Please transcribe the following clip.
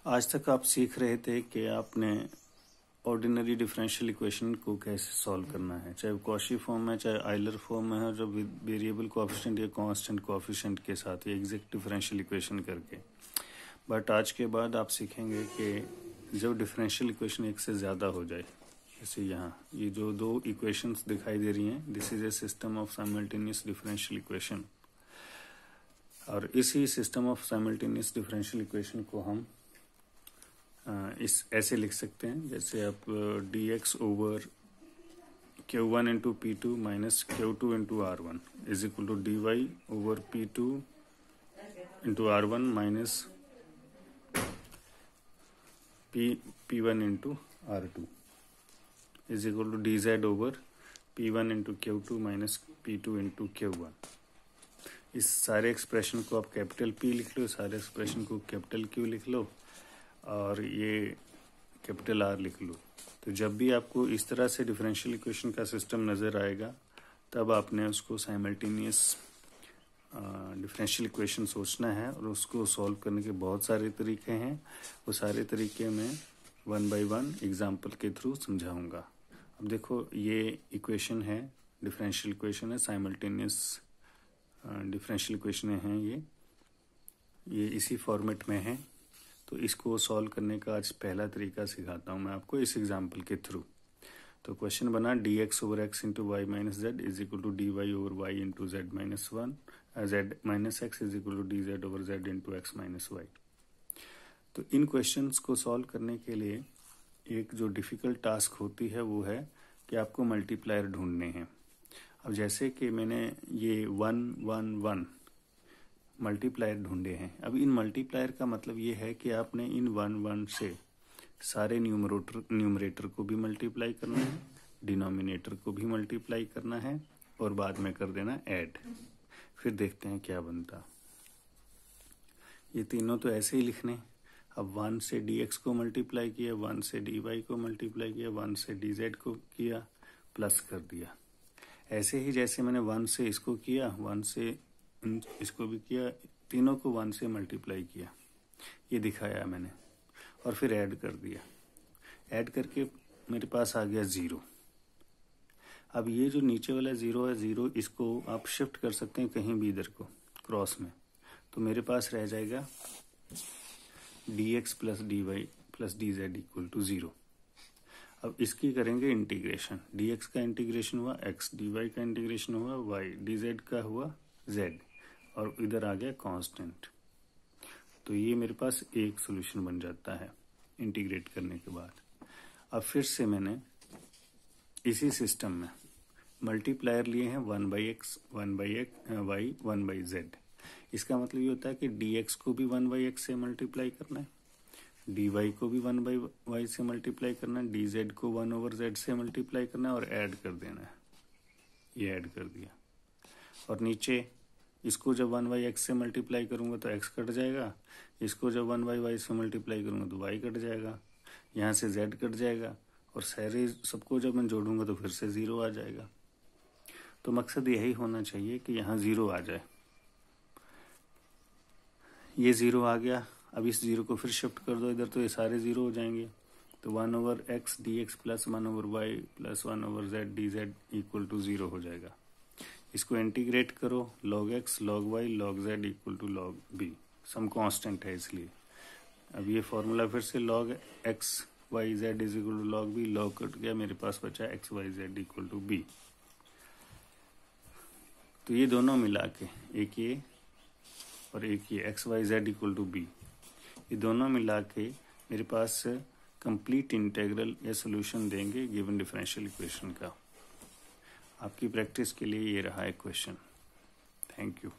आज तक आप सीख रहे थे कि आपने ऑर्डिनरी डिफरेंशियल इक्वेशन को कैसे सॉल्व करना है, चाहे वो कॉशी फॉर्म में, चाहे आइलर फॉर्म में है, जो वेरिएबल कोएफिशिएंट या कांस्टेंट कोएफिशिएंट के साथ या एग्जैक्ट डिफरेंशियल इक्वेशन करके। बट आज के बाद आप सीखेंगे कि जब डिफरेंशियल इक्वेशन एक से ज़्यादा हो जाए, जैसे यहाँ ये जो दो इक्वेशंस दिखाई दे रही हैं, this is a system of simultaneous differential equation. और इसी system of simultaneous differential equation को हम इस ऐसे लिख सकते हैं, जैसे आप dx over q1 into P2 minus Q2 into R1 is equal to dy over P2 into R1 minus P1 into R2 is equal to dz over P1 into Q2 minus P2 into Q1। इस सारे expression को आप capital P लिख लो, सारे expression को capital Q लिख लो और ये कैपिटल R लिख लो। तो जब भी आपको इस तरह से डिफरेंशियल इक्वेशन का सिस्टम नज़र आएगा, तब आपने उसको साइमल्टेनियस डिफरेंशियल इक्वेशन सोचना है और उसको सॉल्व करने के बहुत सारे तरीके हैं। वो सारे तरीके मैं 1 बाय 1 एग्जांपल के थ्रू समझाऊंगा। अब देखो, ये इक्वेशन है, डिफरेंशियल इक्वेशन है, साइमल्टेनियस डिफरेंशियल इक्वेशन हैं ये इसी फॉर्मेट में है। तो इसको सॉल्व करने का आज पहला तरीका सिखाता हूँ मैं आपको इस एग्जांपल के थ्रू। तो क्वेश्चन बना dx over x into Y minus Z is equal to dy over y into Z minus one Z minus X is equal to dz over z into X minus Y. तो इन questions को solve करने के लिए एक जो difficult task होती है वो है कि आपको मल्टीप्लायर ढूंढने हैं। अब जैसे कि मैंने ये 1 1 1 मल्टीप्लायर ढूंढे हैं। अब इन मल्टीप्लायर का मतलब ये है कि आपने इन 1 1 से सारे न्यूमरेटर को भी मल्टीप्लाई करना है, डिनोमिनेटर को भी मल्टीप्लाई करना है और बाद में कर देना ऐड। फिर देखते हैं क्या बनता। ये तीनों तो ऐसे ही लिखने। अब 1 से dx को मल्टीप्लाई किया, 1 से dy को मल्टीप्लाई किया, 1 से dz को किया, प्लस कर दिया। ऐसे ही जैसे मैंने 1 से इसको किया, 1 से इसको भी किया, तीनों को 1 से मल्टीप्लाई किया, ये दिखाया मैंने, और फिर ऐड कर दिया। ऐड करके मेरे पास आ गया 0। अब ये जो नीचे वाला 0 है, 0 इसको आप शिफ्ट कर सकते हैं कहीं भी इधर को क्रॉस में। तो मेरे पास रह जाएगा dx plus dy plus dz equal to 0। अब इसकी करेंगे इंटीग्रेशन। dx का इंटीग्रेशन हुआ x, dy का इंटीग्रेशन हुआ y, dz का हुआ z, और इधर आ गया कांस्टेंट। तो ये मेरे पास एक सॉल्यूशन बन जाता है इंटीग्रेट करने के बाद। अब फिर से मैंने इसी सिस्टम में मल्टीप्लायर लिए हैं 1 by X, 1 by Y, 1 by Z. इसका मतलब ये होता है कि dx को भी 1 बाई एक्स से मल्टीप्लाई करना है, dy को भी 1 बाई वाई से मल्टीप्लाई करना है, dz को 1 ओवर z से मल्टीप्लाई करना है और ऐड कर देना है। ये ऐड कर दिया। और नीचे इसको जब 1 बाई एक्स से मल्टीप्लाई करूंगा तो x कट जाएगा, इसको जब 1 बाई वाई से मल्टीप्लाई करूंगा तो y कट जाएगा, यहाँ से z कट जाएगा, और सारे सबको जब मैं जोड़ूंगा तो फिर से 0 आ जाएगा। तो मकसद यही होना चाहिए कि यहाँ 0 आ जाए। ये 0 आ गया। अब इस 0 को फिर शिफ्ट कर दो इधर, तो ये सारे 0 हो जाएंगे। तो 1 over X dx plus 1 over Y plus 1 over z dz equal to 0 हो जाएगा। इसको इंटीग्रेट करो, log x log y log z equal to log b। Some constant है इसलिए। अब ये फॉर्मूला फिर से log x y z is equal to log b, log cut गया, मेरे पास बचा x y z equal to b। तो ये दोनों मिला के, एक ये और एक ये x y z equal to b, ये दोनों मिला के मेरे पास कंप्लीट इंटीग्रल या सोल्यूशन देंगे गिवन डिफरेंशियल इक्वेशन का। आपकी प्रैक्टिस के लिए ये रहा है क्वेश्चन। Thank you.